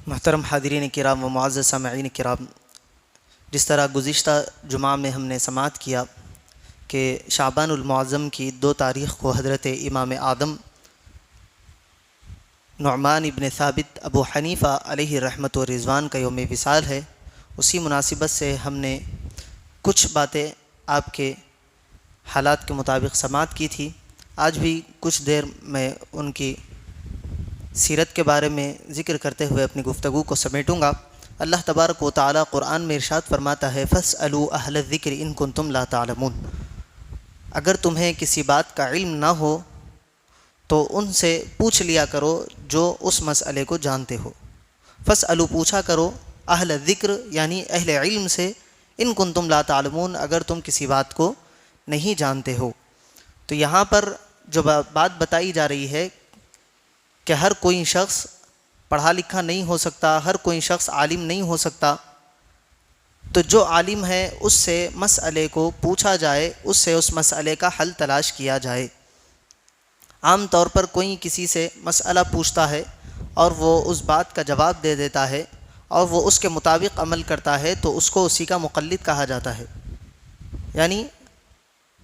محترم حاضرین کرام و معزز سامعین کرام، جس طرح گزشتہ جمعہ میں ہم نے سماعت کیا کہ شعبان المعظم کی 2 تاریخ کو حضرت امام اعظم نعمان ابن ثابت ابو حنیفہ علیہ رحمت و رضوان کا یوم وصال ہے، اسی مناسبت سے ہم نے کچھ باتیں آپ کے حالات کے مطابق سماعت کی تھی۔ آج بھی کچھ دیر میں ان کی سیرت کے بارے میں ذکر کرتے ہوئے اپنی گفتگو کو سمیٹوں گا۔ اللہ تبارک و تعالی قرآن میں ارشاد فرماتا ہے فَاسْأَلُوا أَهْلَ الذِّكْرِ إِن كُنتُمْ لَا تَعْلَمُونَ، اگر تمہیں کسی بات کا علم نہ ہو تو ان سے پوچھ لیا کرو جو اس مسئلے کو جانتے ہو۔ فَاسْأَلُوا، پوچھا کرو، اہل ذکر یعنی اہل علم سے، ان کنتم لا تعلمون، اگر تم کسی بات کو نہیں جانتے ہو۔ تو یہاں پر جو بات بتائی جا رہی ہے کہ ہر کوئی شخص پڑھا لکھا نہیں ہو سکتا، ہر کوئی شخص عالم نہیں ہو سکتا، تو جو عالم ہے اس سے مسئلے کو پوچھا جائے، اس سے اس مسئلے کا حل تلاش کیا جائے۔ عام طور پر کوئی کسی سے مسئلہ پوچھتا ہے اور وہ اس بات کا جواب دے دیتا ہے اور وہ اس کے مطابق عمل کرتا ہے تو اس کو اسی کا مقلد کہا جاتا ہے، یعنی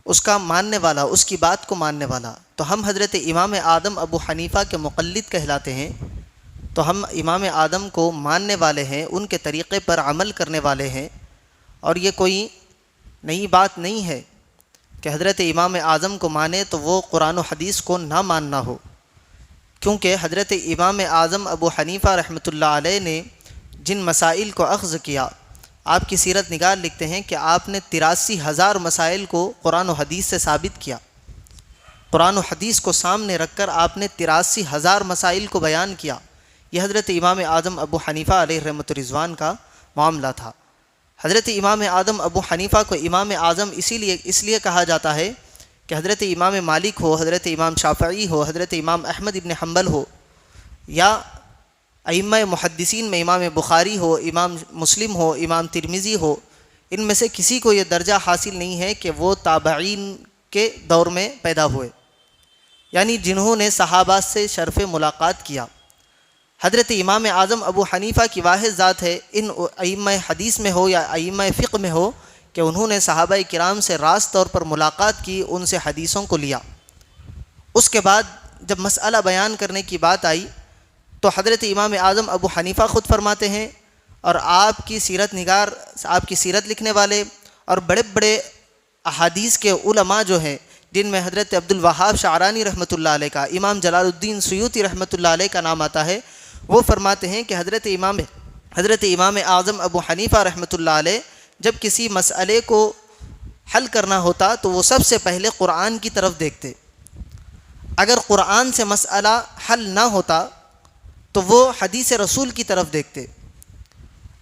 اس کا ماننے والا، اس کی بات کو ماننے والا۔ تو ہم حضرت امام اعظم ابو حنیفہ کے مقلد کہلاتے ہیں، تو ہم امام اعظم کو ماننے والے ہیں، ان کے طریقے پر عمل کرنے والے ہیں، اور یہ کوئی نئی بات نہیں ہے کہ حضرت امام اعظم کو مانے تو وہ قرآن و حدیث کو نہ ماننا ہو، کیونکہ حضرت امام اعظم ابو حنیفہ رحمۃ اللہ علیہ نے جن مسائل کو اخذ کیا، آپ کی سیرت نگار لکھتے ہیں کہ آپ نے 83,000 مسائل کو قرآن و حدیث سے ثابت کیا۔ قرآن و حدیث کو سامنے رکھ کر آپ نے 83,000 مسائل کو بیان کیا۔ یہ حضرت امام اعظم ابو حنیفہ علیہ رحمۃ الرضوان کا معاملہ تھا۔ حضرت امام اعظم ابو حنیفہ کو امام اعظم اس لیے کہا جاتا ہے کہ حضرت امام مالک ہو، حضرت امام شافعی ہو، حضرت امام احمد ابن حنبل ہو، یا ائمہ محدثین میں امام بخاری ہو، امام مسلم ہو، امام ترمذی ہو، ان میں سے کسی کو یہ درجہ حاصل نہیں ہے کہ وہ تابعین کے دور میں پیدا ہوئے، یعنی جنہوں نے صحابہ سے شرف ملاقات کیا۔ حضرت امام اعظم ابو حنیفہ کی واحد ذات ہے ان ائمہ حدیث میں ہو یا ائمہ فقہ میں ہو کہ انہوں نے صحابہ کرام سے راست طور پر ملاقات کی، ان سے حدیثوں کو لیا۔ اس کے بعد جب مسئلہ بیان کرنے کی بات آئی تو حضرت امام اعظم ابو حنیفہ خود فرماتے ہیں، اور آپ کی سیرت نگار، آپ کی سیرت لکھنے والے اور بڑے بڑے احادیث کے علماء جو ہیں، جن میں حضرت عبد الوہاب شعرانی رحمۃ اللہ علیہ کا، امام جلال الدین سیوطی رحمۃ اللہ علیہ کا نام آتا ہے، وہ فرماتے ہیں کہ حضرت امام اعظم ابو حنیفہ رحمۃ اللہ علیہ جب کسی مسئلے کو حل کرنا ہوتا تو وہ سب سے پہلے قرآن کی طرف دیکھتے۔ اگر قرآن سے مسئلہ حل نہ ہوتا تو وہ حدیث رسول کی طرف دیکھتے۔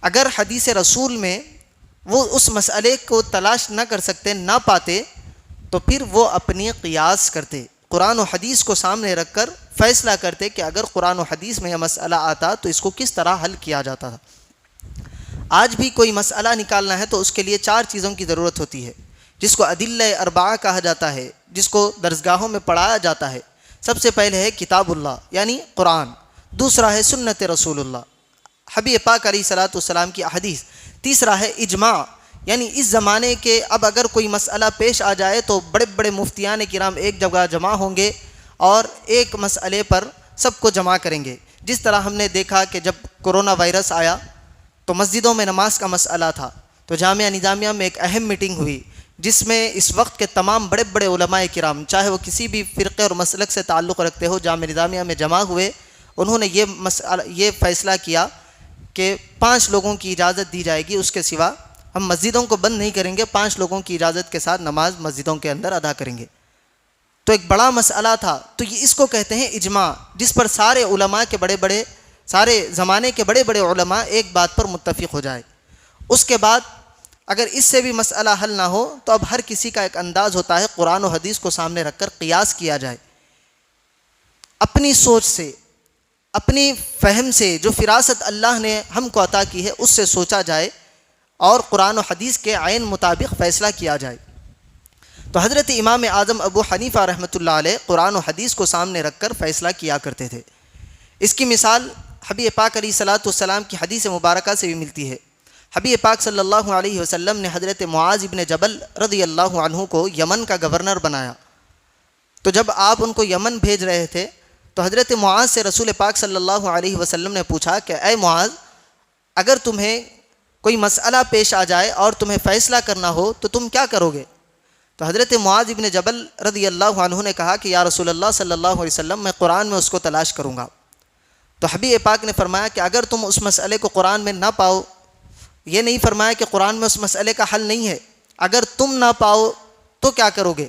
اگر حدیث رسول میں وہ اس مسئلے کو تلاش نہ کر سکتے، نہ پاتے، تو پھر وہ اپنی قیاس کرتے، قرآن و حدیث کو سامنے رکھ کر فیصلہ کرتے کہ اگر قرآن و حدیث میں یہ مسئلہ آتا تو اس کو کس طرح حل کیا جاتا تھا۔ آج بھی کوئی مسئلہ نکالنا ہے تو اس کے لیے 4 چیزوں کی ضرورت ہوتی ہے، جس کو ادلہ اربعہ کہا جاتا ہے، جس کو درسگاہوں میں پڑھایا جاتا ہے۔ سب سے پہلے ہے کتاب اللہ یعنی قرآن، دوسرا ہے سنت رسول اللہ، حبیب پاک علیہ الصلوۃ والسلام کی احادیث، تیسرا ہے اجماع، یعنی اس زمانے کے اب اگر کوئی مسئلہ پیش آ جائے تو بڑے بڑے مفتیان کرام ایک جگہ جمع ہوں گے اور ایک مسئلے پر سب کو جمع کریں گے۔ جس طرح ہم نے دیکھا کہ جب کرونا وائرس آیا تو مسجدوں میں نماز کا مسئلہ تھا، تو جامعہ نظامیہ میں ایک اہم میٹنگ ہوئی جس میں اس وقت کے تمام بڑے بڑے علماء کرام، چاہے وہ کسی بھی فرقے اور مسلک سے تعلق رکھتے ہو، جامعہ نظامیہ میں جمع ہوئے۔ انہوں نے یہ فیصلہ کیا کہ 5 لوگوں کی اجازت دی جائے گی، اس کے سوا ہم مسجدوں کو بند نہیں کریں گے، 5 لوگوں کی اجازت کے ساتھ نماز مسجدوں کے اندر ادا کریں گے۔ تو ایک بڑا مسئلہ تھا، تو یہ اس کو کہتے ہیں اجماع، جس پر سارے علماء کے سارے زمانے کے بڑے بڑے علماء ایک بات پر متفق ہو جائے۔ اس کے بعد اگر اس سے بھی مسئلہ حل نہ ہو تو اب ہر کسی کا ایک انداز ہوتا ہے، قرآن و حدیث کو سامنے رکھ کر قیاس کیا جائے، اپنی سوچ سے، اپنی فہم سے، جو فراست اللہ نے ہم کو عطا کی ہے اس سے سوچا جائے اور قرآن و حدیث کے عین مطابق فیصلہ کیا جائے۔ تو حضرت امام اعظم ابو حنیفہ رحمۃ اللہ علیہ قرآن و حدیث کو سامنے رکھ کر فیصلہ کیا کرتے تھے۔ اس کی مثال حبیب پاک علیہ الصلاۃ والسلام کی حدیث مبارکہ سے بھی ملتی ہے۔ حبیب پاک صلی اللہ علیہ وسلم نے حضرت معاذ ابن جبل رضی اللہ عنہ کو یمن کا گورنر بنایا۔ تو جب آپ ان کو یمن بھیج رہے تھے تو حضرت معاذ سے رسول پاک صلی اللہ علیہ وسلم نے پوچھا کہ اے معاذ، اگر تمہیں کوئی مسئلہ پیش آ جائے اور تمہیں فیصلہ کرنا ہو تو تم کیا کرو گے؟ تو حضرت معاذ ابن جبل رضی اللہ عنہ نے کہا کہ یا رسول اللہ صلی اللہ علیہ وسلم، میں قرآن میں اس کو تلاش کروں گا۔ تو حبیب پاک نے فرمایا کہ اگر تم اس مسئلے کو قرآن میں نہ پاؤ، یہ نہیں فرمایا کہ قرآن میں اس مسئلے کا حل نہیں ہے، اگر تم نہ پاؤ تو کیا کرو گے؟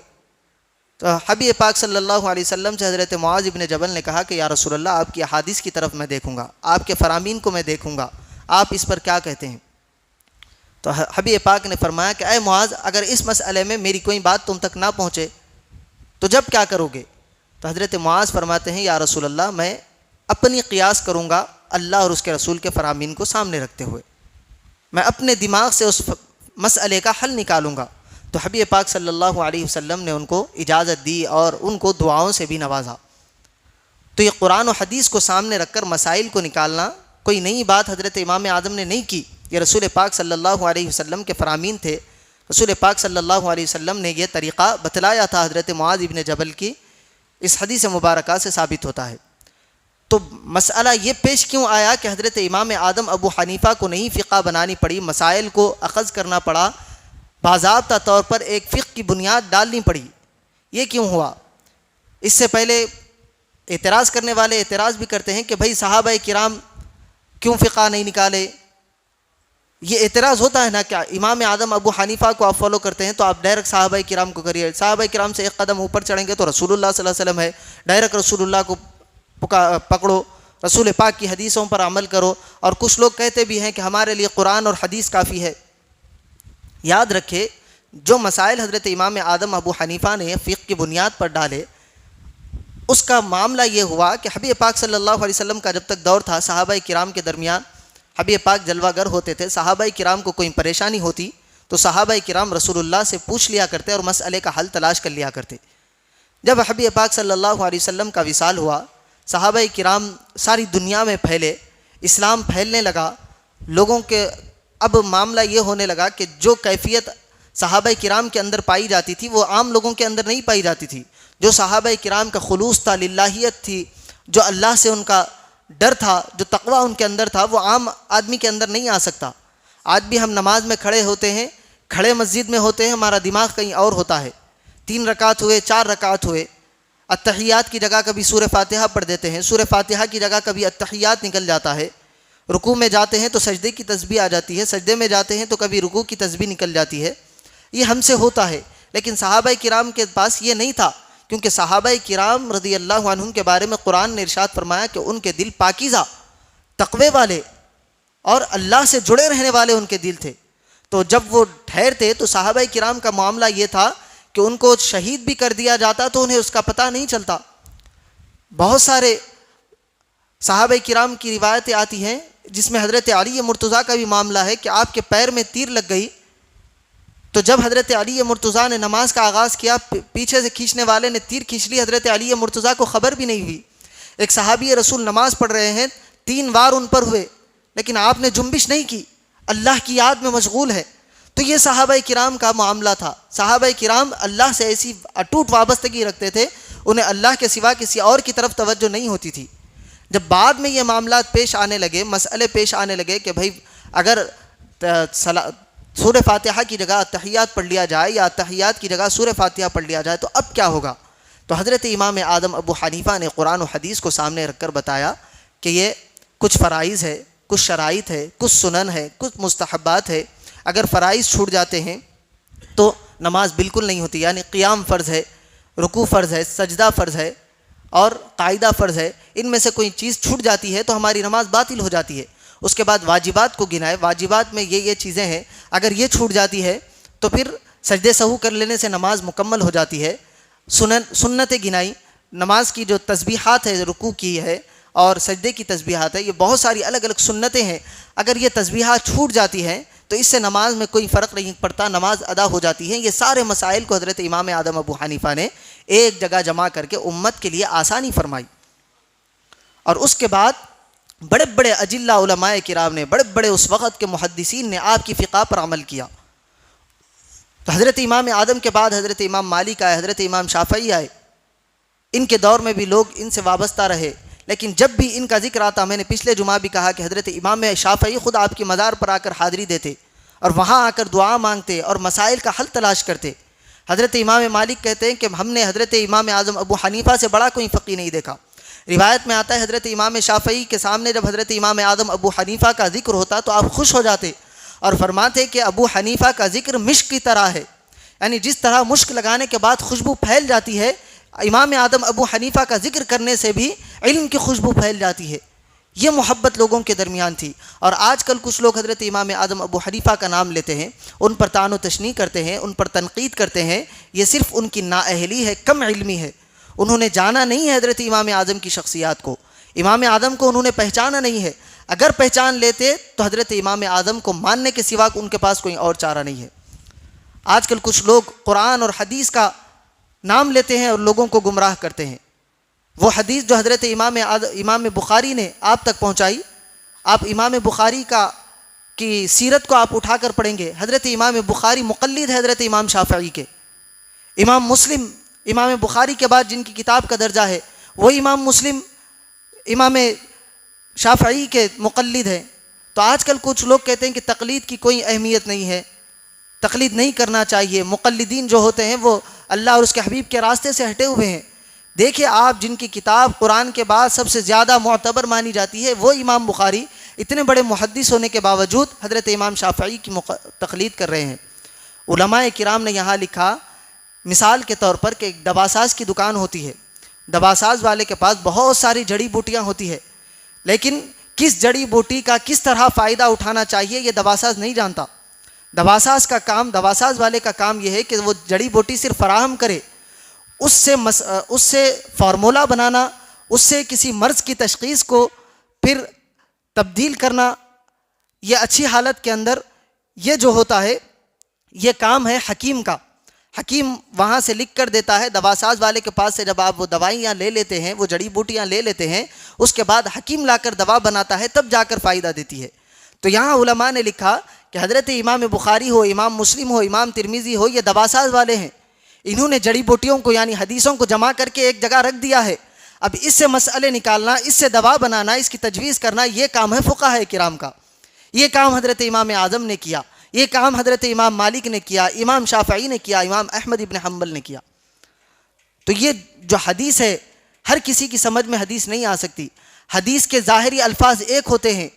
تو حبیب پاک صلی اللہ علیہ وسلم سے حضرت معاذ ابن جبل نے کہا کہ یا رسول اللہ، آپ کی احادیث کی طرف میں دیکھوں گا، آپ کے فرامین کو میں دیکھوں گا، آپ اس پر کیا کہتے ہیں؟ تو حبیب پاک نے فرمایا کہ اے معاذ، اگر اس مسئلے میں میری کوئی بات تم تک نہ پہنچے تو جب کیا کرو گے؟ تو حضرت معاذ فرماتے ہیں یا رسول اللہ، میں اپنی قیاس کروں گا اللہ اور اس کے رسول کے فرامین کو سامنے رکھتے ہوئے، میں اپنے دماغ سے اس مسئلے کا حل نکالوں گا۔ تو حبیب پاک صلی اللہ علیہ وسلم نے ان کو اجازت دی اور ان کو دعاؤں سے بھی نوازا۔ تو یہ قرآن و حدیث کو سامنے رکھ کر مسائل کو نکالنا کوئی نئی بات حضرت امام اعظم نے نہیں کی، یہ رسول پاک صلی اللہ علیہ وسلم کے فرامین تھے۔ رسول پاک صلی اللہ علیہ وسلم نے یہ طریقہ بتلایا تھا حضرت معاذ ابن جبل کی، اس حدیث مبارکہ سے ثابت ہوتا ہے۔ تو مسئلہ یہ پیش کیوں آیا کہ حضرت امام اعظم ابو حنیفہ کو نہیں فقہ بنانی پڑی، مسائل کو اخذ کرنا پڑا، باضابطہ طور پر ایک فقہ کی بنیاد ڈالنی پڑی؟ یہ کیوں ہوا؟ اس سے پہلے اعتراض کرنے والے اعتراض بھی کرتے ہیں کہ بھائی صحابہ کرام کیوں فقہ نہیں نکالے؟ یہ اعتراض ہوتا ہے نا کہ امام اعظم ابو حنیفہ کو آپ فالو کرتے ہیں تو آپ ڈائریکٹ صحابہ کرام کو کریے، صحابہ کرام سے ایک قدم اوپر چڑھیں گے تو رسول اللہ صلی اللہ علیہ وسلم ہے، ڈائریکٹ رسول اللہ کو پکڑو، رسول پاک کی حدیثوں پر عمل کرو۔ اور کچھ لوگ کہتے بھی ہیں کہ ہمارے لیے قرآن اور حدیث کافی ہے۔ یاد رکھے، جو مسائل حضرت امام اعظم ابو حنیفہ نے فقہ کی بنیاد پر ڈالے، اس کا معاملہ یہ ہوا کہ حبیب پاک صلی اللہ علیہ وسلم کا جب تک دور تھا، صحابہ کرام کے درمیان حبیب پاک جلوہ گر ہوتے تھے، صحابہ کرام کو کوئی پریشانی ہوتی تو صحابہ کرام رسول اللہ سے پوچھ لیا کرتے اور مسئلے کا حل تلاش کر لیا کرتے۔ جب حبیب پاک صلی اللہ علیہ وسلم کا وصال ہوا، صحابہ کرام ساری دنیا میں پھیلے، اسلام پھیلنے لگا، لوگوں کے اب معاملہ یہ ہونے لگا کہ جو کیفیت صحابہ کرام کے اندر پائی جاتی تھی وہ عام لوگوں کے اندر نہیں پائی جاتی تھی۔ جو صحابہ کرام کا خلوص تھا، للہیت تھی، جو اللہ سے ان کا ڈر تھا، جو تقوی ان کے اندر تھا، وہ عام آدمی کے اندر نہیں آ سکتا۔ آج بھی ہم نماز میں کھڑے ہوتے ہیں، کھڑے مسجد میں ہوتے ہیں، ہمارا دماغ کہیں اور ہوتا ہے، 3 رکعت ہوئے، 4 رکعت ہوئے، اتحیات کی جگہ کبھی سورہ فاتحہ پڑھ دیتے ہیں، سورہ فاتحہ کی جگہ کبھی اتحیات نکل جاتا ہے، رکوع میں جاتے ہیں تو سجدے کی تسبیح آ جاتی ہے، سجدے میں جاتے ہیں تو کبھی رکوع کی تسبیح نکل جاتی ہے۔ یہ ہم سے ہوتا ہے، لیکن صحابہ کرام کے پاس یہ نہیں تھا، کیونکہ صحابہ کرام رضی اللہ عنہم کے بارے میں قرآن نے ارشاد فرمایا کہ ان کے دل پاکیزہ، تقوی والے اور اللہ سے جڑے رہنے والے ان کے دل تھے۔ تو جب وہ ٹھہرتے تو صحابہ کرام کا معاملہ یہ تھا کہ ان کو شہید بھی کر دیا جاتا تو انہیں اس کا پتہ نہیں چلتا۔ بہت سارے صحابہ کرام کی روایتیں آتی ہیں جس میں حضرت علی مرتضیٰ کا بھی معاملہ ہے کہ آپ کے پیر میں تیر لگ گئی، تو جب حضرت علی مرتضیٰ نے نماز کا آغاز کیا، پیچھے سے کھینچنے والے نے تیر کھینچ لی، حضرت علی مرتضیٰ کو خبر بھی نہیں ہوئی۔ ایک صحابی رسول نماز پڑھ رہے ہیں، 3 وار ان پر ہوئے، لیکن آپ نے جنبش نہیں کی، اللہ کی یاد میں مشغول ہے۔ تو یہ صحابہ کرام کا معاملہ تھا۔ صحابہ کرام اللہ سے ایسی اٹوٹ وابستگی رکھتے تھے، انہیں اللہ کے سوا کسی اور کی طرف توجہ نہیں ہوتی تھی۔ جب بعد میں یہ معاملات پیش آنے لگے، مسئلے پیش آنے لگے کہ بھائی اگر سورہ فاتحہ کی جگہ اتحیات پڑھ لیا جائے یا اتحیات کی جگہ سورہ فاتحہ پڑھ لیا جائے تو اب کیا ہوگا؟ تو حضرت امام اعظم ابو حنیفہ نے قرآن و حدیث کو سامنے رکھ کر بتایا کہ یہ کچھ فرائض ہے، کچھ شرائط ہے، کچھ سنن ہے، کچھ مستحبات ہے۔ اگر فرائض چھوٹ جاتے ہیں تو نماز بالکل نہیں ہوتی، یعنی قیام فرض ہے، رکوع فرض ہے، سجدہ فرض ہے اور قاعدہ فرض ہے، ان میں سے کوئی چیز چھوٹ جاتی ہے تو ہماری نماز باطل ہو جاتی ہے۔ اس کے بعد واجبات کو گنائے، واجبات میں یہ چیزیں ہیں، اگر یہ چھوٹ جاتی ہے تو پھر سجدے سہو کر لینے سے نماز مکمل ہو جاتی ہے۔ سنتیں گنائی، نماز کی جو تسبیحات ہے، رکوع کی ہے اور سجدے کی تسبیحات ہے، یہ بہت ساری الگ الگ سنتیں ہیں، اگر یہ تسبیحات چھوٹ جاتی ہیں تو اس سے نماز میں کوئی فرق نہیں پڑتا، نماز ادا ہو جاتی ہے۔ یہ سارے مسائل کو حضرت امام اعظم ابو حنیفہ نے ایک جگہ جمع کر کے امت کے لیے آسانی فرمائی۔ اور اس کے بعد بڑے بڑے اجلہ علماء کرام نے، بڑے بڑے اس وقت کے محدثین نے آپ کی فقہ پر عمل کیا۔ تو حضرت امام اعظم کے بعد حضرت امام مالک آئے، حضرت امام شافعی آئے، ان کے دور میں بھی لوگ ان سے وابستہ رہے، لیکن جب بھی ان کا ذکر آتا، میں نے پچھلے جمعہ بھی کہا کہ حضرت امام شافعی خود آپ کی مزار پر آ کر حاضری دیتے اور وہاں آ کر دعا مانگتے اور مسائل کا حل تلاش کرتے۔ حضرت امام مالک کہتے ہیں کہ ہم نے حضرت امام اعظم ابو حنیفہ سے بڑا کوئی فقیہ نہیں دیکھا۔ روایت میں آتا ہے حضرت امام شافعی کے سامنے جب حضرت امام اعظم ابو حنیفہ کا ذکر ہوتا تو آپ خوش ہو جاتے اور فرماتے کہ ابو حنیفہ کا ذکر مشک کی طرح ہے، یعنی جس طرح مشک لگانے کے بعد خوشبو پھیل جاتی ہے، امام اعظم ابو حنیفہ کا ذکر کرنے سے بھی علم کی خوشبو پھیل جاتی ہے۔ یہ محبت لوگوں کے درمیان تھی۔ اور آج کل کچھ لوگ حضرت امام اعظم ابو حنیفہ کا نام لیتے ہیں، ان پر طعن و تشنیع کرتے ہیں، ان پر تنقید کرتے ہیں، یہ صرف ان کی نااہلی ہے، کم علمی ہے۔ انہوں نے جانا نہیں ہے حضرت امام اعظم کی شخصیات کو، امام اعظم کو انہوں نے پہچانا نہیں ہے۔ اگر پہچان لیتے تو حضرت امام اعظم کو ماننے کے سوا ان کے پاس کوئی اور چارہ نہیں ہے۔ آج کل کچھ لوگ قرآن اور حدیث کا نام لیتے ہیں اور لوگوں کو گمراہ کرتے ہیں۔ وہ حدیث جو حضرت امام بخاری نے آپ تک پہنچائی، آپ امام بخاری کی سیرت کو آپ اٹھا کر پڑھیں گے، حضرت امام بخاری مقلد ہے حضرت امام شافعی کے۔ امام مسلم امام بخاری کے بعد جن کی کتاب کا درجہ ہے، وہ امام مسلم امام شافعی کے مقلد ہیں۔ تو آج کل کچھ لوگ کہتے ہیں کہ تقلید کی کوئی اہمیت نہیں ہے، تقلید نہیں کرنا چاہیے، مقلدین جو ہوتے ہیں وہ اللہ اور اس کے حبیب کے راستے سے ہٹے ہوئے ہیں۔ دیکھیں آپ جن کی کتاب قرآن کے بعد سب سے زیادہ معتبر مانی جاتی ہے، وہ امام بخاری اتنے بڑے محدث ہونے کے باوجود حضرت امام شافعی کی تقلید کر رہے ہیں۔ علماء کرام نے یہاں لکھا، مثال کے طور پر کہ ایک دواساز کی دکان ہوتی ہے، دواساز والے کے پاس بہت ساری جڑی بوٹیاں ہوتی ہے، لیکن کس جڑی بوٹی کا کس طرح فائدہ اٹھانا چاہیے یہ دواساز نہیں جانتا۔ دواساز والے کا کام یہ ہے کہ وہ جڑی بوٹی صرف فراہم کرے، اس سے فارمولہ بنانا، اس سے کسی مرض کی تشخیص کو پھر تبدیل کرنا، یہ اچھی حالت کے اندر یہ جو ہوتا ہے یہ کام ہے حکیم کا۔ حکیم وہاں سے لکھ کر دیتا ہے، دواساز والے کے پاس سے جب آپ وہ دوائیاں لے لیتے ہیں، وہ جڑی بوٹیاں لے لیتے ہیں، اس کے بعد حکیم لا کر دوا بناتا ہے، تب جا کر فائدہ دیتی ہے۔ تو یہاں علماء نے لکھا کہ حضرت امام بخاری ہو، امام مسلم ہو، امام ترمذی ہو، یہ دواساز والے ہیں، انہوں نے جڑی بوٹیوں کو یعنی حدیثوں کو جمع کر کے ایک جگہ رکھ دیا ہے۔ اب اس سے مسئلے نکالنا، اس سے دوا بنانا، اس کی تجویز کرنا، یہ کام ہے فقہاء کرام کا۔ یہ کام حضرت امام اعظم نے کیا، یہ کام حضرت امام مالک نے کیا، امام شافعی نے کیا، امام احمد ابن حنبل نے کیا۔ تو یہ جو حدیث ہے، ہر کسی کی سمجھ میں حدیث نہیں آ سکتی۔ حدیث کے ظاہری الفاظ ایک ہوتے ہیں،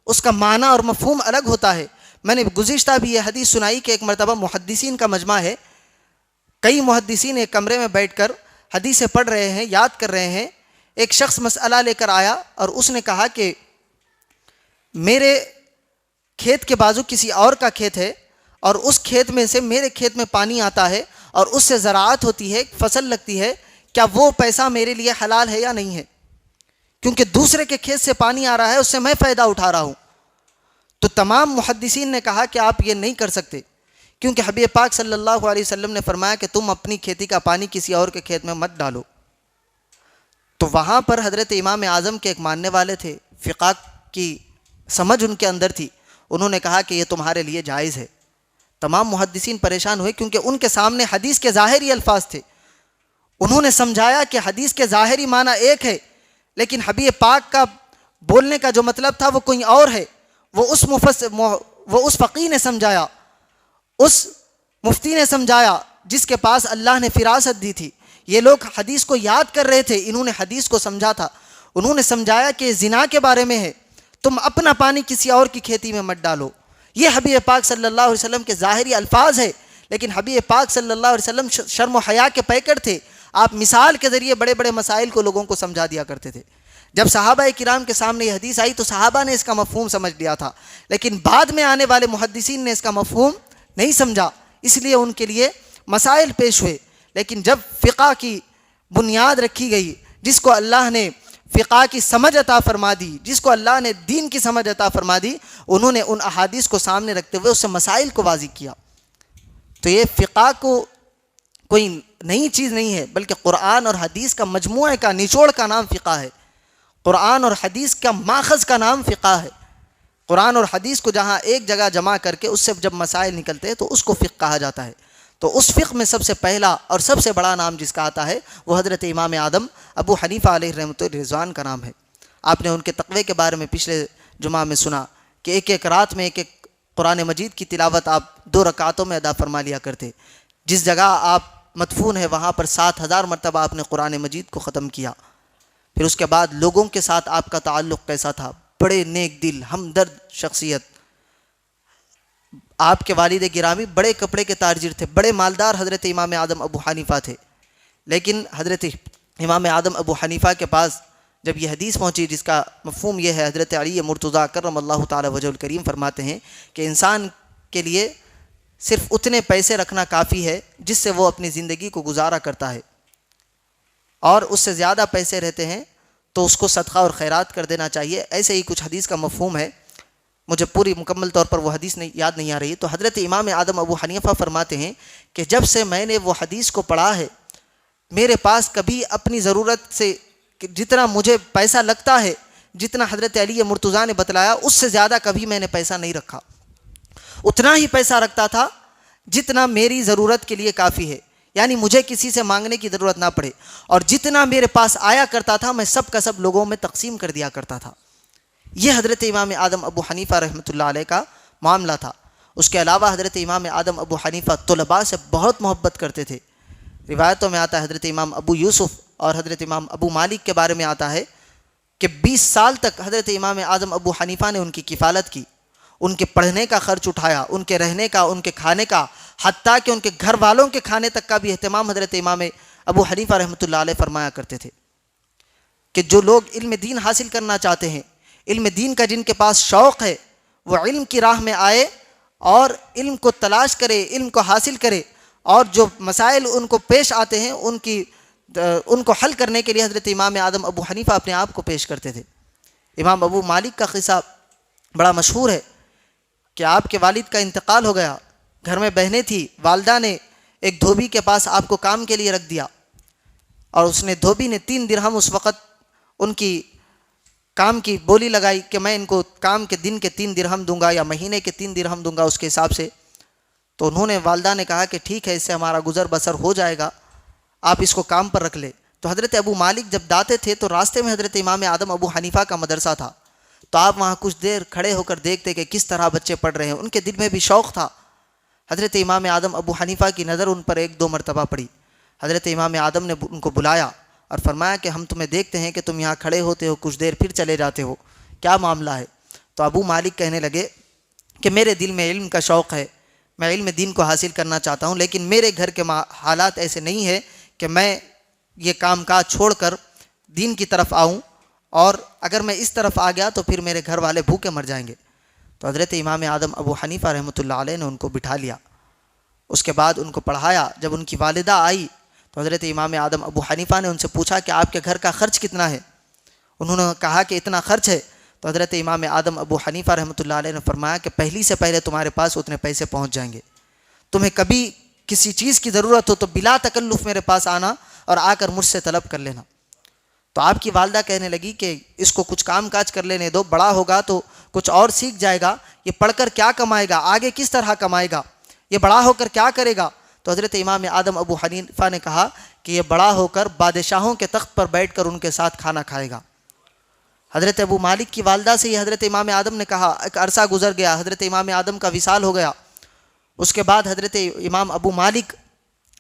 اس کا معنی اور مفہوم الگ ہوتا ہے۔ میں نے گزشتہ بھی یہ حدیث سنائی کہ ایک مرتبہ محدثین کا مجمع ہے، کئی محدثین ایک کمرے میں بیٹھ کر حدیثیں پڑھ رہے ہیں، یاد کر رہے ہیں۔ ایک شخص مسئلہ لے کر آیا اور اس نے کہا کہ میرے کھیت کے بازو کسی اور کا کھیت ہے اور اس کھیت میں سے میرے کھیت میں پانی آتا ہے اور اس سے زراعت ہوتی ہے، فصل لگتی ہے، کیا وہ پیسہ میرے لیے حلال ہے یا نہیں ہے؟ کیونکہ دوسرے کے کھیت سے پانی آ رہا ہے، اس سے میں فائدہ اٹھا رہا ہوں۔ تو تمام محدثین نے کہا کہ آپ یہ نہیں کر سکتے، کیونکہ حبیب پاک صلی اللہ علیہ وسلم نے فرمایا کہ تم اپنی کھیتی کا پانی کسی اور کے کھیت میں مت ڈالو۔ تو وہاں پر حضرت امام اعظم کے ایک ماننے والے تھے، فقہ کی سمجھ ان کے اندر تھی، انہوں نے کہا کہ یہ تمہارے لیے جائز ہے۔ تمام محدثین پریشان ہوئے کیونکہ ان کے سامنے حدیث کے ظاہری الفاظ تھے۔ انہوں نے سمجھایا کہ حدیث کے ظاہری معنی ایک ہے، لیکن حبیب پاک کا بولنے کا جو مطلب تھا وہ کوئی اور ہے۔ وہ اس فقیہ نے سمجھایا، اس مفتی نے سمجھایا جس کے پاس اللہ نے فراست دی تھی۔ یہ لوگ حدیث کو یاد کر رہے تھے، انہوں نے حدیث کو سمجھا تھا۔ انہوں نے سمجھایا کہ زنا کے بارے میں ہے، تم اپنا پانی کسی اور کی کھیتی میں مت ڈالو۔ یہ حبیب پاک صلی اللہ علیہ وسلم کے ظاہری الفاظ ہے، لیکن حبیب پاک صلی اللہ علیہ وسلم شرم و حیا کے پیکر تھے۔ آپ مثال کے ذریعے بڑے بڑے مسائل کو لوگوں کو سمجھا دیا کرتے تھے۔ جب صحابہ کرام کے سامنے یہ حدیث آئی تو صحابہ نے اس کا مفہوم سمجھ لیا تھا، لیکن بعد میں آنے والے محدثین نے اس کا مفہوم نہیں سمجھا، اس لیے ان کے لیے مسائل پیش ہوئے۔ لیکن جب فقہ کی بنیاد رکھی گئی، جس کو اللہ نے فقہ کی سمجھ عطا فرما دی، جس کو اللہ نے دین کی سمجھ عطا فرما دی، انہوں نے ان احادیث کو سامنے رکھتے ہوئے اس سے مسائل کو واضح کیا۔ تو یہ فقہ کو کوئی نئی چیز نہیں ہے، بلکہ قرآن اور حدیث کا مجموعہ کا نچوڑ کا نام فقہ ہے۔ قرآن اور حدیث کا ماخذ کا نام فقہ ہے۔ قرآن اور حدیث کو جہاں ایک جگہ جمع کر کے اس سے جب مسائل نکلتے ہیں تو اس کو فقہ کہا جاتا ہے۔ تو اس فقہ میں سب سے پہلا اور سب سے بڑا نام جس کا آتا ہے وہ حضرت امام اعظم ابو حنیفہ علیہ رحمۃ الرضوان کا نام ہے۔ آپ نے ان کے تقوی کے بارے میں پچھلے جمعہ میں سنا کہ ایک ایک رات میں ایک ایک قرآن مجید کی تلاوت آپ 2 رکعتوں میں ادا فرما لیا کرتے۔ جس جگہ آپ مدفون ہے وہاں پر 7000 مرتبہ آپ نے قرآن مجید کو ختم کیا۔ پھر اس کے بعد لوگوں کے ساتھ آپ کا تعلق کیسا تھا؟ بڑے نیک دل، ہمدرد شخصیت۔ آپ کے والد گرامی بڑے کپڑے کے تاجر تھے، بڑے مالدار حضرت امام اعظم ابو حنیفہ تھے، لیکن حضرت امام اعظم ابو حنیفہ کے پاس جب یہ حدیث پہنچی جس کا مفہوم یہ ہے، حضرت علی مرتضیٰ کرم اللہ تعالی وجہ الکریم فرماتے ہیں کہ انسان کے لیے صرف اتنے پیسے رکھنا کافی ہے جس سے وہ اپنی زندگی کو گزارا کرتا ہے، اور اس سے زیادہ پیسے رہتے ہیں تو اس کو صدقہ اور خیرات کر دینا چاہیے۔ ایسے ہی کچھ حدیث کا مفہوم ہے، مجھے پوری مکمل طور پر وہ حدیث یاد نہیں آ رہی۔ تو حضرت امام اعظم ابو حنیفہ فرماتے ہیں کہ جب سے میں نے وہ حدیث کو پڑھا ہے، میرے پاس کبھی اپنی ضرورت سے جتنا مجھے پیسہ لگتا ہے، جتنا حضرت علی مرتضیٰ نے بتلایا، اس سے زیادہ کبھی میں نے پیسہ نہیں رکھا۔ اتنا ہی پیسہ رکھتا تھا جتنا میری ضرورت کے لیے کافی ہے، یعنی مجھے کسی سے مانگنے کی ضرورت نہ پڑے، اور جتنا میرے پاس آیا کرتا تھا میں سب کا سب لوگوں میں تقسیم کر دیا کرتا تھا۔ یہ حضرت امام اعظم ابو حنیفہ رحمۃ اللہ علیہ کا معاملہ تھا۔ اس کے علاوہ حضرت امام اعظم ابو حنیفہ طلباء سے بہت محبت کرتے تھے۔ روایتوں میں آتا ہے حضرت امام ابو یوسف اور حضرت امام ابو مالک کے بارے میں آتا ہے کہ 20 سال تک حضرت امام اعظم ابو حنیفہ نے ان کی کفالت کی، ان کے پڑھنے کا خرچ اٹھایا، ان کے رہنے کا، ان کے کھانے کا، حتیٰ کہ ان کے گھر والوں کے کھانے تک کا بھی اہتمام حضرت امام ابو حنیفہ رحمۃ اللہ علیہ فرمایا کرتے تھے کہ جو لوگ علم دین حاصل کرنا چاہتے ہیں، علم دین کا جن کے پاس شوق ہے، وہ علم کی راہ میں آئے اور علم کو تلاش کرے، علم کو حاصل کرے، اور جو مسائل ان کو پیش آتے ہیں ان کو حل کرنے کے لیے حضرت امام اعظم ابو حنیفہ اپنے آپ کو پیش کرتے تھے۔ امام ابو مالک کا قصہ بڑا مشہور ہے کہ آپ کے والد کا انتقال ہو گیا، گھر میں بہنیں تھی، والدہ نے ایک دھوبی کے پاس آپ کو کام کے لیے رکھ دیا، اور اس نے دھوبی نے 3 درہم اس وقت ان کی کام کی بولی لگائی کہ میں ان کو کام کے دن کے 3 درہم دوں گا یا مہینے کے 3 درہم دوں گا اس کے حساب سے۔ تو انہوں نے، والدہ نے کہا کہ ٹھیک ہے، اس سے ہمارا گزر بسر ہو جائے گا، آپ اس کو کام پر رکھ لے۔ تو حضرت ابو مالک جب داتے تھے تو راستے میں حضرت امام اعظم ابو حنیفہ کا مدرسہ تھا، تو آپ وہاں کچھ دیر کھڑے ہو کر دیکھتے کہ کس طرح بچے پڑھ رہے ہیں، ان کے دل میں بھی شوق تھا۔ حضرت امام اعظم ابو حنیفہ کی نظر ان پر 1-2 مرتبہ پڑی۔ حضرت امام اعظم نے ان کو بلایا اور فرمایا کہ ہم تمہیں دیکھتے ہیں کہ تم یہاں کھڑے ہوتے ہو، کچھ دیر پھر چلے جاتے ہو، کیا معاملہ ہے؟ تو ابو مالک کہنے لگے کہ میرے دل میں علم کا شوق ہے، میں علم دین کو حاصل کرنا چاہتا ہوں، لیکن میرے گھر کے حالات ایسے نہیں ہیں کہ میں یہ کام کاج چھوڑ کر دین کی طرف آؤں، اور اگر میں اس طرف آ گیا تو پھر میرے گھر والے بھوکے مر جائیں گے۔ تو حضرت امام اعظم ابو حنیفہ رحمۃ اللہ علیہ نے ان کو بٹھا لیا، اس کے بعد ان کو پڑھایا۔ جب ان کی والدہ آئی تو حضرت امام اعظم ابو حنیفہ نے ان سے پوچھا کہ آپ کے گھر کا خرچ کتنا ہے؟ انہوں نے کہا کہ اتنا خرچ ہے۔ تو حضرت امام اعظم ابو حنیفہ رحمۃ اللہ علیہ نے فرمایا کہ پہلی سے پہلے تمہارے پاس اتنے پیسے پہنچ جائیں گے، تمہیں کبھی کسی چیز کی ضرورت ہو تو بلا تکلف میرے پاس آنا اور آ کر مجھ سے طلب کر لینا۔ تو آپ کی والدہ کہنے لگی کہ اس کو کچھ کام کاج کر لینے دو، بڑا ہوگا تو کچھ اور سیکھ جائے گا، یہ پڑھ کر کیا کمائے گا، آگے کس طرح کمائے گا، یہ بڑا ہو کر کیا کرے گا؟ تو حضرت امام اعظم ابو حنیفہ نے کہا کہ یہ بڑا ہو کر بادشاہوں کے تخت پر بیٹھ کر ان کے ساتھ کھانا کھائے گا۔ حضرت ابو مالک کی والدہ سے یہ حضرت امام اعظم نے کہا۔ ایک عرصہ گزر گیا، حضرت امام اعظم کا وصال ہو گیا۔ اس کے بعد حضرت امام ابو مالک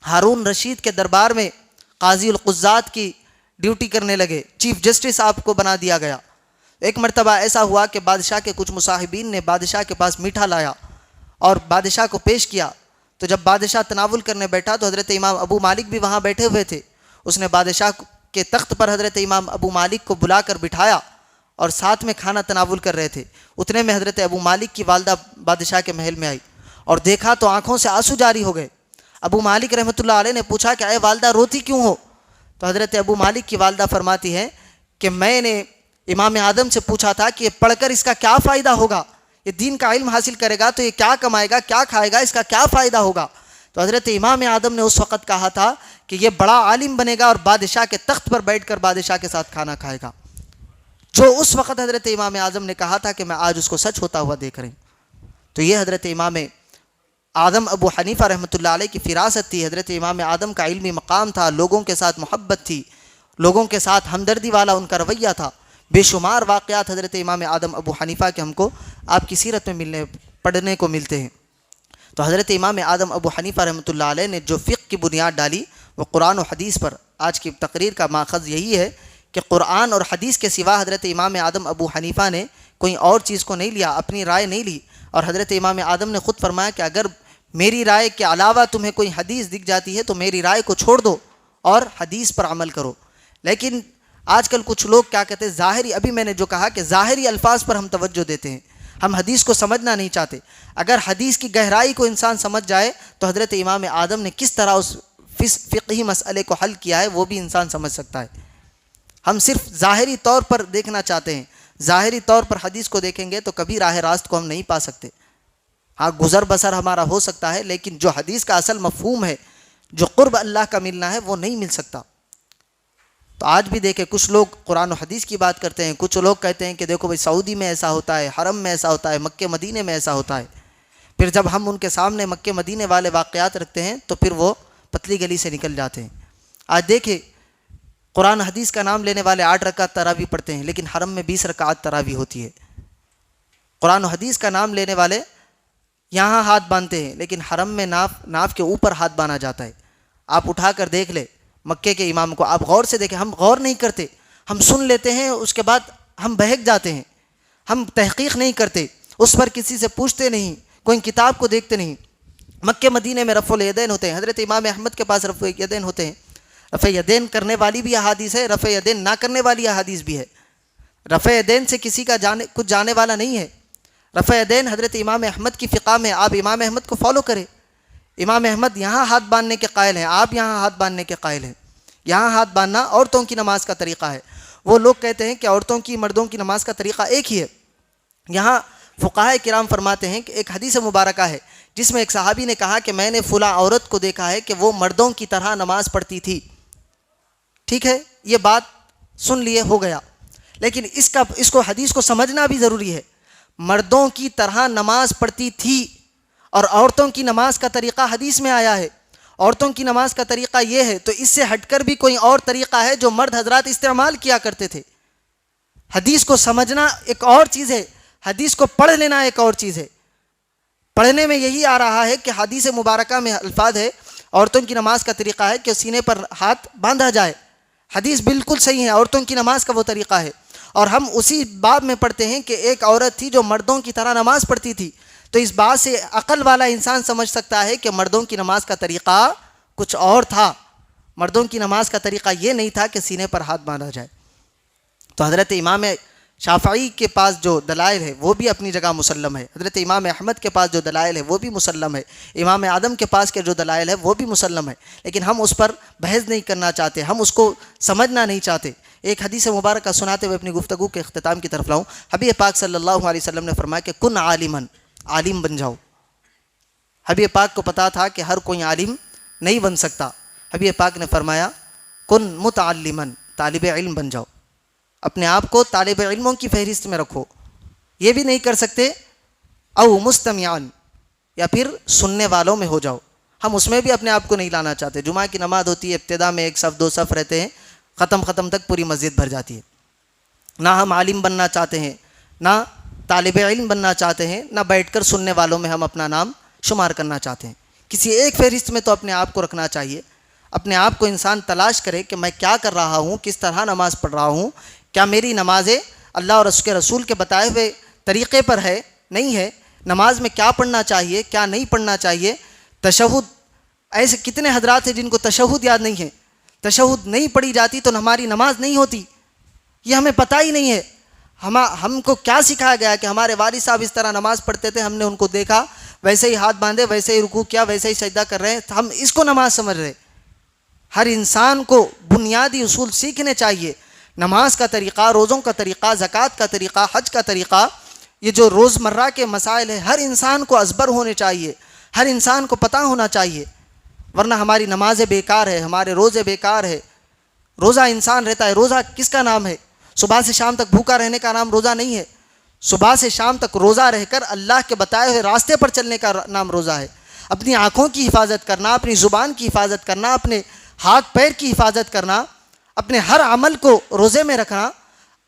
ہارون رشید کے دربار میں قاضی القضات کی ڈیوٹی کرنے لگے، چیف جسٹس آپ کو بنا دیا گیا۔ ایک مرتبہ ایسا ہوا کہ بادشاہ کے کچھ مصاحبین نے بادشاہ کے پاس میٹھا لایا اور بادشاہ کو پیش کیا، تو جب بادشاہ تناول کرنے بیٹھا تو حضرت امام ابو مالک بھی وہاں بیٹھے ہوئے تھے۔ اس نے بادشاہ کے تخت پر حضرت امام ابو مالک کو بلا کر بٹھایا اور ساتھ میں کھانا تناول کر رہے تھے۔ اتنے میں حضرت ابو مالک کی والدہ بادشاہ کے محل میں آئی اور دیکھا تو آنکھوں سے آنسو جاری ہو گئے۔ ابو مالک رحمۃ اللہ علیہ نے پوچھا کہ اے والدہ روتی کیوں ہو؟ تو حضرت ابو مالک کی والدہ فرماتی ہے کہ میں نے امام آدم سے پوچھا تھا کہ پڑھ کر اس کا کیا فائدہ ہوگا، یہ دین کا علم حاصل کرے گا تو یہ کیا کمائے گا، کیا کھائے گا، اس کا کیا فائدہ ہوگا؟ تو حضرت امام آدم نے اس وقت کہا تھا کہ یہ بڑا عالم بنے گا اور بادشاہ کے تخت پر بیٹھ کر بادشاہ کے ساتھ کھانا کھائے گا۔ جو اس وقت حضرت امام اعظم نے کہا تھا کہ میں آج اس کو سچ ہوتا ہوا دیکھ رہی ہوں۔ تو یہ حضرت امام اعظم ابو حنیفہ رحمۃ اللہ علیہ کی فراست تھی۔ حضرت امام اعظم کا علمی مقام تھا، لوگوں کے ساتھ محبت تھی، لوگوں کے ساتھ ہمدردی والا ان کا رویہ تھا۔ بے شمار واقعات حضرت امام اعظم ابو حنیفہ کے ہم کو آپ کی سیرت میں پڑھنے کو ملتے ہیں۔ تو حضرت امام اعظم ابو حنیفہ رحمۃ اللہ علیہ نے جو فقہ کی بنیاد ڈالی وہ قرآن و حدیث پر۔ آج کی تقریر کا ماخذ یہی ہے کہ قرآن اور حدیث کے سوا حضرت امام اعظم ابو حنیفہ نے کوئی اور چیز کو نہیں لیا، اپنی رائے نہیں لی۔ اور حضرت امام اعظم نے خود فرمایا کہ اگر میری رائے کے علاوہ تمہیں کوئی حدیث دکھ جاتی ہے تو میری رائے کو چھوڑ دو اور حدیث پر عمل کرو۔ لیکن آج کل کچھ لوگ کیا کہتے ہیں، ظاہری، ابھی میں نے جو کہا کہ ظاہری الفاظ پر ہم توجہ دیتے ہیں، ہم حدیث کو سمجھنا نہیں چاہتے۔ اگر حدیث کی گہرائی کو انسان سمجھ جائے تو حضرت امام اعظم نے کس طرح اس فقہی مسئلے کو حل کیا ہے وہ بھی انسان سمجھ سکتا ہے۔ ہم صرف ظاہری طور پر دیکھنا چاہتے ہیں، ظاہری طور پر حدیث کو دیکھیں گے تو کبھی راہ راست کو ہم نہیں پا سکتے۔ ہاں گزر بسر ہمارا ہو سکتا ہے، لیکن جو حدیث کا اصل مفہوم ہے، جو قرب اللہ کا ملنا ہے، وہ نہیں مل سکتا۔ تو آج بھی دیکھیں کچھ لوگ قرآن و حدیث کی بات کرتے ہیں، کچھ لوگ کہتے ہیں کہ دیکھو بھائی سعودی میں ایسا ہوتا ہے، حرم میں ایسا ہوتا ہے، مکہ مدینے میں ایسا ہوتا ہے۔ پھر جب ہم ان کے سامنے مکہ مدینے والے واقعات رکھتے ہیں تو پھر وہ پتلی گلی سے نکل جاتے ہیں۔ آج دیکھیں قرآن حدیث کا نام لینے والے 8 رکعت تراویح پڑھتے ہیں، لیکن حرم میں 20 رکعت تراویح ہوتی ہے۔ قرآن و حدیث کا نام لینے والے یہاں ہاتھ باندھتے ہیں، لیکن حرم میں ناف کے اوپر ہاتھ باندھا جاتا ہے۔ آپ اٹھا کر دیکھ لیں مکے کے امام کو، آپ غور سے دیکھیں۔ ہم غور نہیں کرتے، ہم سن لیتے ہیں، اس کے بعد ہم بہک جاتے ہیں، ہم تحقیق نہیں کرتے، اس پر کسی سے پوچھتے نہیں، کوئی کتاب کو دیکھتے نہیں۔ مکے مدینے میں رفع الیدین ہوتے ہیں، حضرت امام احمد کے پاس رفع الیدین ہوتے ہیں۔ رفع یدین کرنے والی بھی احادیث ہے، رفع یدین نہ کرنے والی احادیث بھی ہے۔ رفع یدین سے کسی کا کچھ جانے والا نہیں ہے۔ رفع یدین حضرت امام احمد کی فقہ میں، آپ امام احمد کو فالو کریں۔ امام احمد یہاں ہاتھ باندھنے کے قائل ہیں، آپ یہاں ہاتھ باندھنے کے قائل ہیں۔ یہاں ہاتھ باندھنا عورتوں کی نماز کا طریقہ ہے۔ وہ لوگ کہتے ہیں کہ عورتوں کی مردوں کی نماز کا طریقہ ایک ہی ہے۔ یہاں فقہاء کرام فرماتے ہیں کہ ایک حدیث مبارکہ ہے جس میں ایک صحابی نے کہا کہ میں نے فلاں عورت کو دیکھا ہے کہ وہ مردوں کی طرح نماز پڑھتی تھی۔ ٹھیک ہے، یہ بات سن لیے، ہو گیا، لیکن اس کو حدیث کو سمجھنا بھی ضروری ہے۔ مردوں کی طرح نماز پڑھتی تھی اور عورتوں کی نماز کا طریقہ حدیث میں آیا ہے۔ عورتوں کی نماز کا طریقہ یہ ہے، تو اس سے ہٹ کر بھی کوئی اور طریقہ ہے جو مرد حضرات استعمال کیا کرتے تھے۔ حدیث کو سمجھنا ایک اور چیز ہے، حدیث کو پڑھ لینا ایک اور چیز ہے۔ پڑھنے میں یہی آ رہا ہے کہ حدیث مبارکہ میں الفاظ ہے عورتوں کی نماز کا طریقہ ہے کہ سینے پر ہاتھ باندھا جائے۔ حدیث بالکل صحیح ہے، عورتوں کی نماز کا وہ طریقہ ہے، اور ہم اسی باب میں پڑھتے ہیں کہ ایک عورت تھی جو مردوں کی طرح نماز پڑھتی تھی۔ تو اس بات سے عقل والا انسان سمجھ سکتا ہے کہ مردوں کی نماز کا طریقہ کچھ اور تھا، مردوں کی نماز کا طریقہ یہ نہیں تھا کہ سینے پر ہاتھ باندھا جائے۔ تو حضرت امام شافعی کے پاس جو دلائل ہے وہ بھی اپنی جگہ مسلم ہے، حضرت امام احمد کے پاس جو دلائل ہے وہ بھی مسلم ہے، امام اعظم کے پاس کے جو دلائل ہے وہ بھی مسلم ہے، لیکن ہم اس پر بحث نہیں کرنا چاہتے، ہم اس کو سمجھنا نہیں چاہتے۔ ایک حدیث مبارکہ سناتے ہوئے اپنی گفتگو کے اختتام کی طرف لاؤں۔ حبیب پاک صلی اللہ علیہ وسلم نے فرمایا کہ کن عالمن، عالم بن جاؤ۔ حبیب پاک کو پتا تھا کہ ہر کوئی عالم نہیں بن سکتا۔ حبیب پاک نے فرمایا کن متعلمن، طالب علم بن جاؤ، اپنے آپ کو طالب علموں کی فہرست میں رکھو۔ یہ بھی نہیں کر سکتے او مستمعان، یا پھر سننے والوں میں ہو جاؤ، ہم اس میں بھی اپنے آپ کو نہیں لانا چاہتے۔ جمعہ کی نماز ہوتی ہے، ابتدا میں 1 صف 2 صف رہتے ہیں، ختم تک پوری مسجد بھر جاتی ہے۔ نہ ہم عالم بننا چاہتے ہیں، نہ طالب علم بننا چاہتے ہیں، نہ بیٹھ کر سننے والوں میں ہم اپنا نام شمار کرنا چاہتے ہیں۔ کسی ایک فہرست میں تو اپنے آپ کو رکھنا چاہیے۔ اپنے آپ کو انسان تلاش کرے کہ میں کیا کر رہا ہوں، کس طرح نماز پڑھ رہا ہوں، کیا میری نمازیں اللہ اور اس کے رسول کے بتائے ہوئے طریقے پر ہے، نہیں ہے، نماز میں کیا پڑھنا چاہیے، کیا نہیں پڑھنا چاہیے۔ تشہد، ایسے کتنے حضرات ہیں جن کو تشہد یاد نہیں ہے، تشہد نہیں پڑھی جاتی تو ہماری نماز نہیں ہوتی، یہ ہمیں پتہ ہی نہیں ہے۔ ہم کو کیا سکھایا گیا کہ ہمارے والد صاحب اس طرح نماز پڑھتے تھے، ہم نے ان کو دیکھا، ویسے ہی ہاتھ باندھے، ویسے ہی رکوع کیا، ویسے ہی سجدہ کر رہے ہیں، ہم اس کو نماز سمجھ رہے۔ ہر انسان کو بنیادی اصول سیکھنے چاہیے۔ نماز کا طریقہ، روزوں کا طریقہ، زکوٰۃ کا طریقہ، حج کا طریقہ، یہ جو روزمرہ کے مسائل ہیں ہر انسان کو ازبر ہونے چاہیے، ہر انسان کو پتہ ہونا چاہیے، ورنہ ہماری نمازیں بیکار ہے، ہمارے روزے بیکار ہے۔ روزہ انسان رہتا ہے، روزہ کس کا نام ہے؟ صبح سے شام تک بھوکا رہنے کا نام روزہ نہیں ہے، صبح سے شام تک روزہ رہ کر اللہ کے بتائے ہوئے راستے پر چلنے کا نام روزہ ہے۔ اپنی آنکھوں کی حفاظت کرنا، اپنی زبان کی حفاظت کرنا، اپنے ہاتھ پیر کی حفاظت کرنا، اپنے ہر عمل کو روزے میں رکھنا،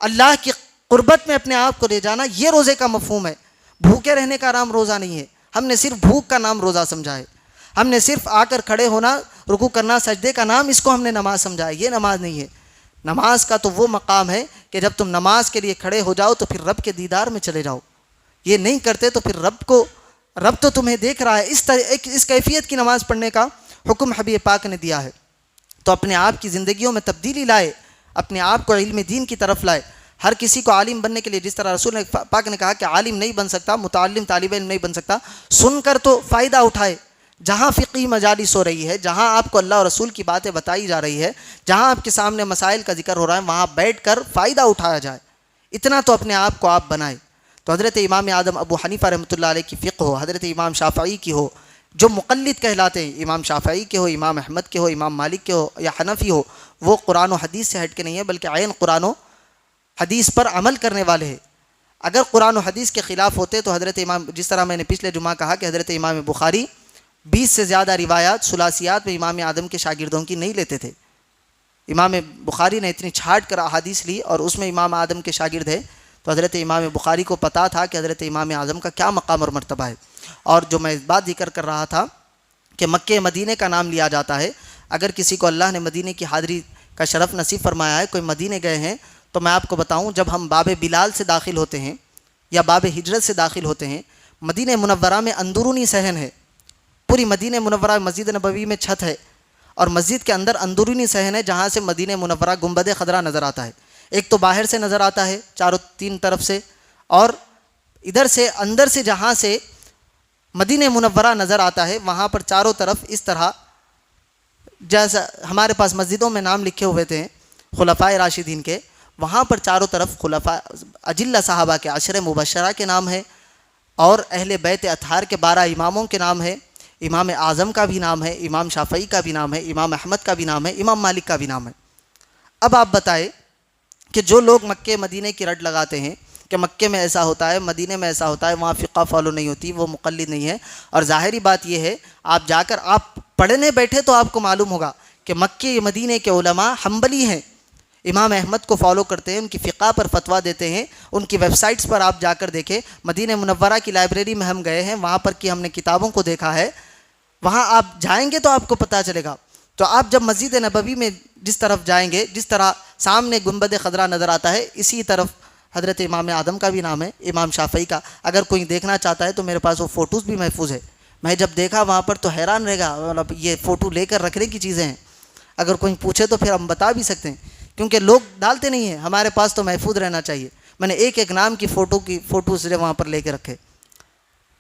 اللہ کی قربت میں اپنے آپ کو لے جانا، یہ روزے کا مفہوم ہے۔ بھوکے رہنے کا نام روزہ نہیں ہے، ہم نے صرف بھوک کا نام روزہ سمجھا ہے، ہم نے صرف آ کر کھڑے ہونا، رکوع کرنا، سجدے کا نام اس کو ہم نے نماز سمجھا ہے، یہ نماز نہیں ہے۔ نماز کا تو وہ مقام ہے کہ جب تم نماز کے لیے کھڑے ہو جاؤ تو پھر رب کے دیدار میں چلے جاؤ، یہ نہیں کرتے تو پھر رب تو تمہیں دیکھ رہا ہے۔ اس کیفیت کی نماز پڑھنے کا حکم حبیب پاک نے دیا ہے، تو اپنے آپ کی زندگیوں میں تبدیلی لائے، اپنے آپ کو علم دین کی طرف لائے۔ ہر کسی کو عالم بننے کے لیے، جس طرح رسول پاک نے کہا کہ عالم نہیں بن سکتا، متعلم طالب علم نہیں بن سکتا، سن کر تو فائدہ اٹھائے۔ جہاں فقہی مجالس ہو رہی ہے، جہاں آپ کو اللہ اور رسول کی باتیں بتائی جا رہی ہے، جہاں آپ کے سامنے مسائل کا ذکر ہو رہا ہے، وہاں بیٹھ کر فائدہ اٹھایا جائے، اتنا تو اپنے آپ کو آپ بنائیں۔ تو حضرت امام اعظم ابو حنیفہ رحمۃ اللہ علیہ کی فقہ ہو، حضرت امام شافعی کی ہو، جو مقلد کہلاتے ہیں، امام شافعی کے ہو، امام احمد کے ہو، امام مالک کے ہو یا حنفی ہو، وہ قرآن و حدیث سے ہٹ کے نہیں ہے، بلکہ عین قرآن و حدیث پر عمل کرنے والے ہیں۔ اگر قرآن و حدیث کے خلاف ہوتے تو حضرت امام، جس طرح میں نے پچھلے جمعہ کہا کہ حضرت امام بخاری 20 سے زیادہ روایات ثلاثیات میں امام اعظم کے شاگردوں کی نہیں لیتے تھے۔ امام بخاری نے اتنی چھانٹ کر احادیث لی اور اس میں امام اعظم کے شاگرد ہے، تو حضرت امام بخاری کو پتہ تھا کہ حضرت امام اعظم کا کیا مقام اور مرتبہ ہے۔ اور جو میں اس بات ذکر کر رہا تھا کہ مکہ مدینے کا نام لیا جاتا ہے، اگر کسی کو اللہ نے مدینے کی حاضری کا شرف نصیب فرمایا ہے، کوئی مدینے گئے ہیں، تو میں آپ کو بتاؤں، جب ہم باب بلال سے داخل ہوتے ہیں یا باب ہجرت سے داخل ہوتے ہیں، مدینہ منورہ میں اندرونی صحن ہے، پوری مدینہ منورہ مسجد نبوی میں چھت ہے، اور مسجد کے اندر اندرونی صحن ہے جہاں سے مدینہ منورہ گنبد خضرا نظر آتا ہے۔ ایک تو باہر سے نظر آتا ہے چاروں تین طرف سے، اور ادھر سے اندر سے جہاں سے مدینہ منورہ نظر آتا ہے وہاں پر چاروں طرف اس طرح، جیسا ہمارے پاس مسجدوں میں نام لکھے ہوئے تھے خلفائے راشدین کے، وہاں پر چاروں طرف خلفاء اجلہ صحابہ کے 10 مبشرہ کے نام ہے، اور اہل بیت اطہار کے 12 اماموں کے نام ہے، امام اعظم کا بھی نام ہے، امام شافعی کا بھی نام ہے، امام احمد کا بھی نام ہے، امام مالک کا بھی نام ہے۔ اب آپ بتائیں کہ جو لوگ مکہ مدینے کی رٹ لگاتے ہیں کہ مکے میں ایسا ہوتا ہے، مدینے میں ایسا ہوتا ہے، وہاں فقہ فالو نہیں ہوتی، وہ مقلد نہیں ہے، اور ظاہری بات یہ ہے آپ جا کر آپ پڑھنے بیٹھے تو آپ کو معلوم ہوگا کہ مکے مدینے کے علماء حنبلی ہیں، امام احمد کو فالو کرتے ہیں، ان کی فقہ پر فتویٰ دیتے ہیں، ان کی ویب سائٹس پر آپ جا کر دیکھیں۔ مدینہ منورہ کی لائبریری میں ہم گئے ہیں، وہاں پر کی ہم نے کتابوں کو دیکھا ہے، وہاں آپ جائیں گے تو آپ کو پتہ چلے گا۔ تو آپ جب مسجد نبوی میں جس طرف جائیں گے، جس طرح سامنے گنبد خضرا نظر آتا ہے، اسی طرف حضرت امام اعظم کا بھی نام ہے، امام شافعی کا۔ اگر کوئی دیکھنا چاہتا ہے تو میرے پاس وہ فوٹوز بھی محفوظ ہے، میں جب دیکھا وہاں پر تو حیران رہے گا، مطلب یہ فوٹو لے کر رکھنے کی چیزیں ہیں، اگر کوئی پوچھے تو پھر ہم بتا بھی سکتے ہیں، کیونکہ لوگ ڈالتے نہیں ہیں، ہمارے پاس تو محفوظ رہنا چاہیے۔ میں نے ایک ایک نام کی فوٹوز وہاں پر لے کے رکھے۔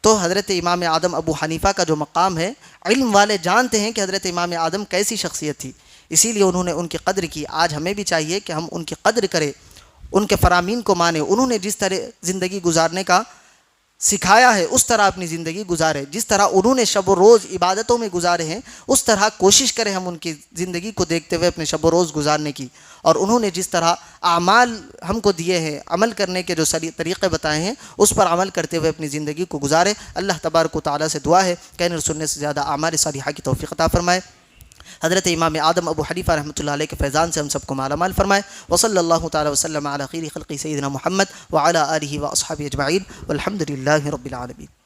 تو حضرت امام اعظم ابو حنیفہ کا جو مقام ہے، علم والے جانتے ہیں کہ حضرت امام اعظم کیسی شخصیت تھی، اسی لیے انہوں نے ان کی قدر کی۔ آج ہمیں بھی چاہیے کہ ہم ان کی قدر کریں، ان کے فرامین کو مانیں، انہوں نے جس طرح زندگی گزارنے کا سکھایا ہے اس طرح اپنی زندگی گزارے، جس طرح انہوں نے شب و روز عبادتوں میں گزارے ہیں اس طرح کوشش کریں ہم ان کی زندگی کو دیکھتے ہوئے اپنے شب و روز گزارنے کی، اور انہوں نے جس طرح اعمال ہم کو دیے ہیں، عمل کرنے کے جو طریقے بتائے ہیں اس پر عمل کرتے ہوئے اپنی زندگی کو گزارے۔ اللہ تبارک و تعالیٰ سے دعا ہے کہنے اور سننے سے زیادہ اعمال صالحہ کی توفیق عطا فرمائے۔ حضرت امام اعظم ابو حنیفہ رحمۃ اللہ علیہ کے فیضان سے ہم سب کو مالا مال فرمائے۔ وصلی اللہ تعالی وسلم علی خیر خلق سیدنا محمد وعلی آلہ واصحابہ اجمعین والحمد للہ رب العالمین۔